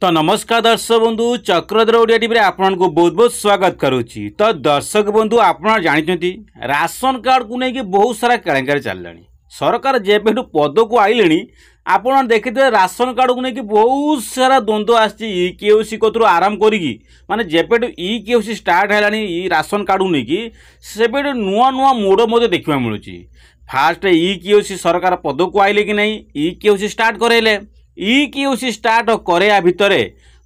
तो नमस्कार दर्शक बंधु चक्रधर ओडिया टीवी आपको बहुत बहुत स्वागत करुच्ची। तो दर्शक बंधु आप जानते राशन कार्ड को लेकिन बहुत सारा केलेंकारी चलला। सरकार जेबेठू पद को आइले आप देखिए राशन कार्ड को लेकिन बहुत सारा द्वंद्व आईकेओसी कतु आरंभ करी माने जेबेठू ईकेओसी स्टार्ट है राशन कार्ड को लेकिन सेबेठू नुआ नुआ मोड़ देखा मिलूँ। फास्ट ईकेओसी सरकार पद को आइले कि नहीं ईकेओसी स्टार्ट करेले ईकेओसी स्टार्ट करे भितर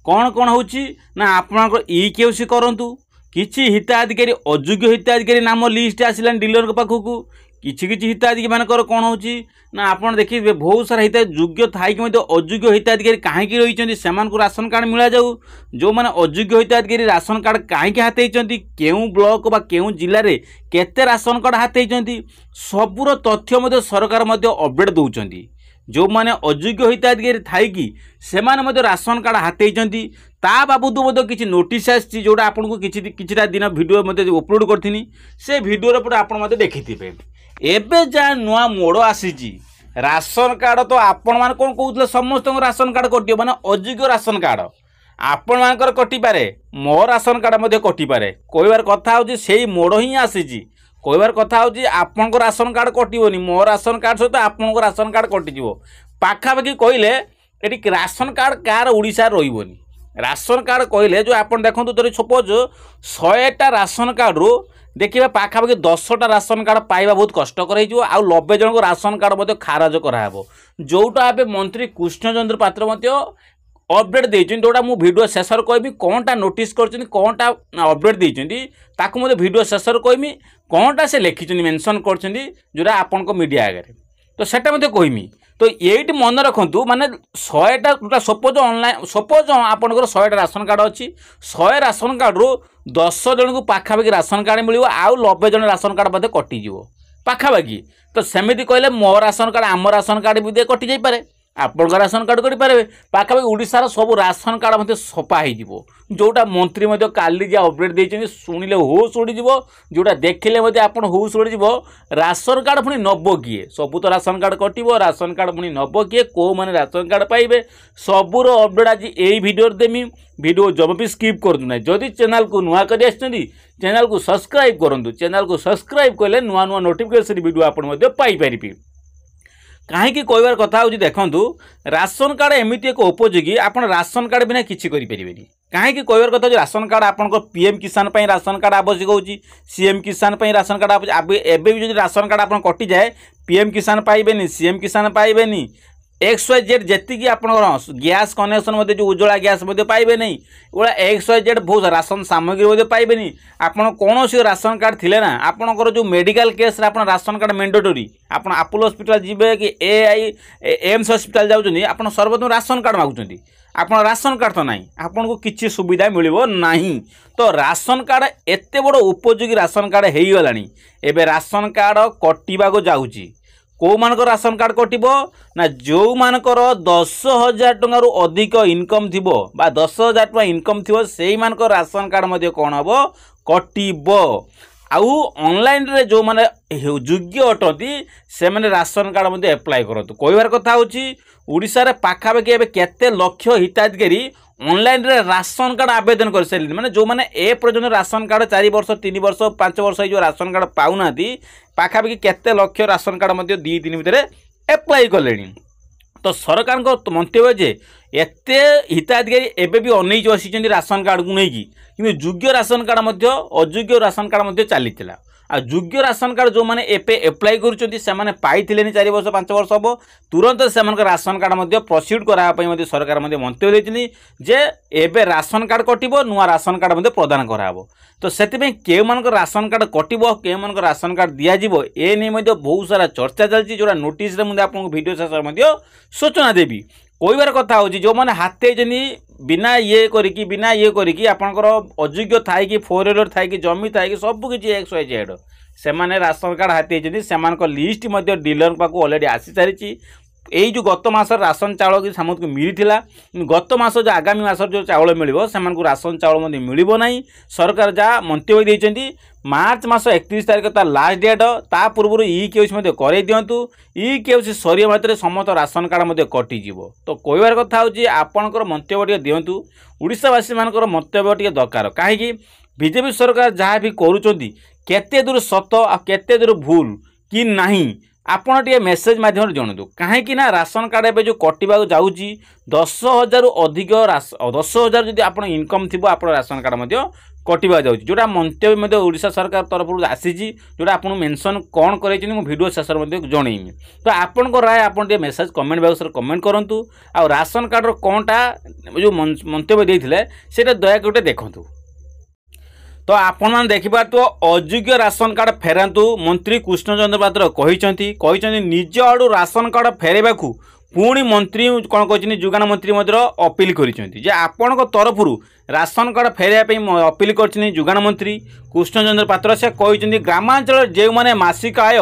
कौन कौन होची ना आपन ईकेओसी करंतु किछि हिताधिकारी अयोग्य हिताधिकारी नाम लिस्ट आसिलान डीलर पाखकू किछि हिताधिकारी मानकर कौन होची ना आपन देखिए बहुत सारा हित योग्य थाई कि अयोग्य हिताधिकारी कहीं रही से राशन कार्ड मिला जाऊ जो मैंने अयोग्य हिताधिकारी राशन कार्ड कहीं हाथी केउ ब्लॉक बा केउ जिले में केते राशन कार्ड हाथी सबूर तथ्य सरकार अपडेट दौरान जो मैंने अयोग्य हिताधिकारी थाईकी से राशन कार्ड हाथी ता बाबद किसी नोटिस आसी जोटा आपको किसी दिन वीडियो अपलोड करी से वीडियो पर आप देखिथे एबे जहाँ नुआ मोड़ आसी राशन कार्ड तो आपण मान कौन कहते समस्त राशन कार्ड कटे माने अयोग्य राशन कार्ड आपण मानकर कटिपारे मो राशन कार्ड कटिपारे कहबार कथा हूँ से मोड़ ही आसी कहबार कथा हूँ आपन राशन कार्ड कटोनी मो राशन कार्ड सहित आपन राशन कार्ड कटिज पाखापाखि कहले ये राशन कार्ड कार ओडिशा रही राशन कार्ड कहले जो आप देखो तो सपोज 100टा राशन कार्ड रू देखिए पाखापाखि 10टा राशन कार्ड पाइबा बहुत कष्टकर हो 90 जन को राशन कार्ड खारज कराब जोटा ए मंत्री कृष्णचंद्र पात्र अपडेट देते जोटा मुझे वीडियो शेष कहमी कौनटा नोटिस कर कौनटा अपडेट देते ताकू वीडियो शेष कहमी कौनटा से लिखिं मेंशन कर जोटा आपण मीडिया आगे तो सेटा कहमी तो ये मन रखु माने 100टा सपोज ऑनलाइन सपोज आपंकर 100टा राशन कार्ड अच्छी 100 राशन कार्ड रू 10 जन को पाखापाखि राशन कार्ड मिल आउ 90 जन राशन कार्ड कटिज पाखापाखि तो सेमती कहले मो राशन कार्ड आम राशन कार्ड भी कटि जापे आपण राशन कार्ड करेंगे पाखापाखि ओडिशार सब राशन कार्ड सफा हो जोटा मंत्री काली जहाँ अपडेट देते शुणिले होश उड़ी जोटा देखिले आप होश उड़ी राशन कार्ड पुणी नब किए सबू तो राशन कार्ड कटो राशन कार्ड पुणी नब किए कौ मैंने राशन कार्ड पाइबे सबूर अपडेट आज यही वीडियो देमी वीडियो जब भी स्किप करूँ ना जदि चैनल को नुआ कर चैनल को सब्सक्राइब करूँ चैनल को सब्सक्राइब कले नुआ नुआ नोटिफिकेशन वीडियो आप पाइपर कहीं कहबार कथा हूँ देखूँ राशन कार्ड एमती एक उपयोगी आप राशन कार्ड बिना किसी करें कहीं कहबार कथा राशन कार्ड आप पीएम किसान राशन कार्ड आवश्यक होची सीएम किसान राशन कार्ड आवश्यक एवं भी राशन कार्ड आप कटि जाए पीएम किसान पाइबेनी सीएम किसान पाइबेनी XYZ जी आप गैस कनेक्शन जो उज्ज्वला गैस पाइबे नहीं वो XYZ बहुत राशन सामग्री पाइबे आपड़ कौन सी राशन कार्ड थिले ना आपणकर जो मेडिकल केस आप राशन कार्ड मैंडेटरी आप अपोलो हॉस्पिटल जी कि एम्स हॉस्पिटल जाऊँच आप सर्वप्रथम राशन कार्ड मागुंट आप राशन कार्ड तो नहीं आपन को किसी सुविधा मिलिबो नहीं तो राशन कार्ड एते बड़ उपयोगी राशन कार्ड हो गला एबे राशन कार्ड कटिबा को जाउची कौ मानक राशन कार्ड कटिबो ना जो मानकर 10,000 टंका रु अधिक इनकम थिबो बा 10,000 टंका इनकम थिबो सेही मानक राशन कार्ड मध्ये कोन हबो कटिबो आउ ऑनलाइन रे जो माने योग्य अटंती से माने राशन कार्ड मध्ये अप्लाई करतु कहबार कथा होची ओडिसा रे पाखापाखि एबे केते लक्ष हिताधिकारी ऑनलाइन रे राशन कार्ड आवेदन कर सारे माने जो माने ए पर्यंत राशन कार्ड 4 वर्ष 3 वर्ष 5 वर्ष जो राशन कार्ड पाउना पाखापाखि केते लक्ष राशन कार्ड मध्ये 2-3 भितर अप्लाई कले तो सरकार मंतव्य जे एते हिताधिकारी एबे भी अनई बसी राशन कार्ड को लेकिन कि योग्य राशन कार्ड अयोग्य राशन कार्ड चली आ योग्य राशन कार्ड जो मैंने एपे एप्लाई कर पाई 4 वर्ष 5 वर्ष हम तुरंत से राशन कार्ड प्रोसीड कराया सरकार मंतव्य देते जे एबे राशन कार्ड कटिबो नुआ राशन कार्ड प्रदान कराबो तो से के मान राशन कार्ड कटिबो के मान राशन कार्ड दिज्व ए नहीं बहुत सारा चर्चा चलती जोड़ा नोटिस आपको वीडियो शेष सूचना देवी कहबार कथा हूँ जो मैंने हाथे बिना ये करी आपंकर अयोग्य थाई कि 4 व्हीलर थाई कि जमी थाई कि सबकि XYZ से राशन कार्ड हाथी से लिस्ट डीलर पाक अलरेडी आसी सारी यही जो गत मास राशन चाउल कि समस्त मिलता गत मास जो आगामी मास जो चाउल मिल से राशन चाउल मिल ना सरकार जहाँ मंतव्य देते मार्च मास 31 तारिख तार लास्ट डेट ता पूर्व ई-केवाईसी कर दिंतु ई-केवाईसी सरिया मात्र समस्त राशन कार्ड कटिज। तो कहबार कथा हूँ आपणकर मंतव्य दिंतु ओडिशावासी मानकर मंतव्य दरकार कहीं बीजेपी सरकार जहाँ भी करुँच दूर सत आ केते दूर भूल कि नहीं आपण टे मेसेज माध्यम जनातु कहीं राशन कार्ड एवं जो कटा जाऊँगी 10,000 अधिक 10,000 जदि आप इनकम थी आप राशन कार्ड कटा जाऊँगी जोटा मंतव्य ओडिशा सरकार तरफ आसी जोटा आपको मेंशन कौन कर वीडियो शेष में जनईमी। तो आपण राय आप मेसेज कमेंट बॉक्स में कमेंट करूँ आ राशन कार्ड कौनटा जो मंतव्य देते से दयाक गोटे देखूँ। तो आपण मैंने देखिपार तो अयोग्य राशन कार्ड फेरातु मंत्री कृष्णचंद्र पात्र कहते निज आड़ू राशन कार्ड फेरवा पुणी मंत्री कौन कहते जोगान मंत्री अपील कर तरफ राशन कार्ड फेरवा अपील कर जोगान मंत्री कृष्णचंद्र पात्र से कहते ग्रामांचल जो मैंने मासिक आय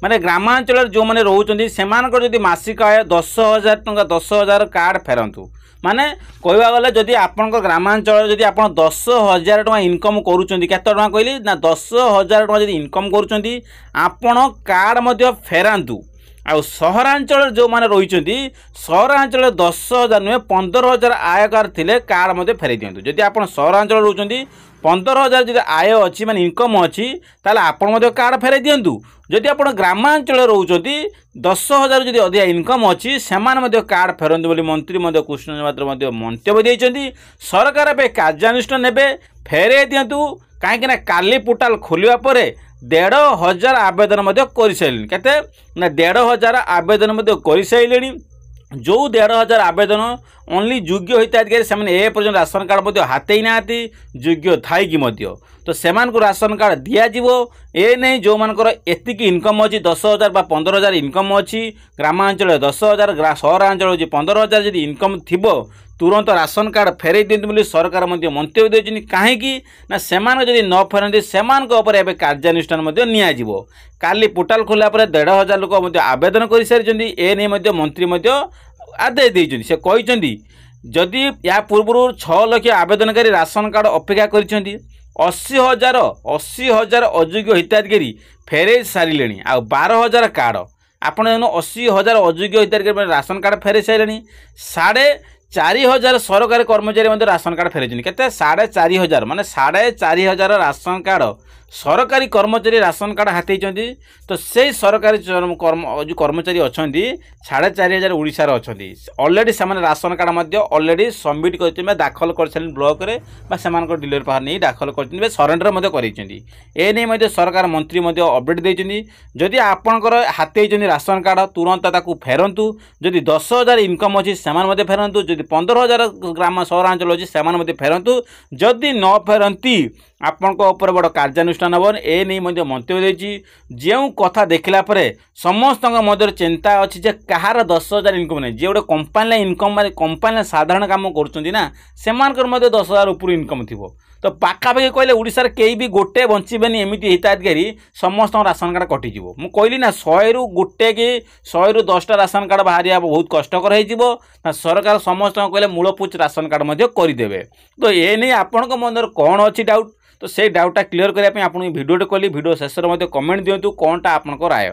माने ग्रामांचल जो मैंने रोचंती से मासिक आय 10,000 टंका 10,000 कार्ड फेरतु माने कहवा गले जदि आपण ग्रामांचल जदि आप 10,000 टका इनकम करुँच केत टका कहली ना 10,000 टका जदि इनकम करुँच आपण कार्ड फेरातु आ सहरांचल जो मैंने रही सहरांचल 10,000 नुहे 15,000 आयकार थे कार्ड फेरई दिंतु जदि आप सहरांचल रोचंती 15,000 जब आय अच्छी माने इनकम अच्छी ताले आपण कार्ड फेरई दिंतु जदि आप ग्रामांचल रोचंती 10,000 जदि अधिक इनकम अच्छी से कार्ड फेरतु बोली मंत्री कृष्ण पात्र मंतव्य देते सरकार ए कार्यानुष्ठान ने फेरई दिंतु कहीं काली पोर्टाल खोलिया पर 1,500 आवेदन कर सारे केते ना 1,500 आवेदन कर सारे जो 1,500 आवेदन ओनली योग्य हिताधिकारी से पर्यटन राशन कार्ड हाथई ना योग्य थी तो से राशन कार्ड दिज्व ए नहीं जो मानकर एतिक इनकम अच्छी 10,000 बा 15,000 इनकम अच्छी ग्रामांचल 10,000 सहरांचल 15,000 जब इनकम थी तुरंत राशन कार्ड फेरई दिंतु सरकार मंतव्य देते कहीं से न फेरती से कार्यानुष्ठान नियाजिवो काली पोर्टाल खोला 1,500 लोक आवेदन कर सारी ए मंत्री आदेश देते से कहते जदि या पूर्व 6 लाख आवेदनकारी राशन कार्ड अपेक्षा कर 80,000 अयोग्य हिताधिकारी फेरई सारे आ 12,000 कार्ड आपण 80,000 अयोग्य हिताधिकारी राशन कार्ड फेरई सारे 4,500 सरकारी कर्मचारी राशन कार्ड फेरई के 4,500 माने 4,500 राशन कार्ड सरकारी कर्मचारी राशन कार्ड हाथी तो से सरकारी जो कर्मचारी अच्छा 4,500 ओडिशार अच्छा अलरेडी से राशन कार्ड अलरेडी सबमिट कर दाखल कर सारे ब्लॉक में डिलर पावर नहीं दाखल कर सरेंडर कर सरकार मंत्री अपडेट देते जदि आपणकर हाथी राशन कार्ड तुरंत फेरतु जदि 10,000 इनकम अच्छी से फेरतु जदि 15,000 ग्राम सहरांचल अच्छी से फेरतु जदि न फेरती आपण बड़ कार्यानुष्ठान हम ए नहीं मंतव्य देती जो कथा देखला समस्त चिंता अच्छी जे कहार 10,000 इनकम नहीं जे गोटे कंपानी इनकम कंपानी साधारण काम कर 10,000 उपर इनकम थी तो पाखापाखि कहले ओडिशार कई भी गोटे बंचबेनी एमती हिताधिकारी समस्त राशन कार्ड कटिज मु कहली ना 100 रु गोटे कि 100 रु 10टा राशन कार्ड बाहर बहुत कष्टकर हो सरकार समस्त कहले मूलपुच राशन कार्ड करदे। तो ये नहीं आपण मन कौन अच्छी डाउट तो से डाउटा क्लीयर करने आपको भिडियोटे कली भिडियो शेष में कमेंट दिंतु कौनटा आपन राय।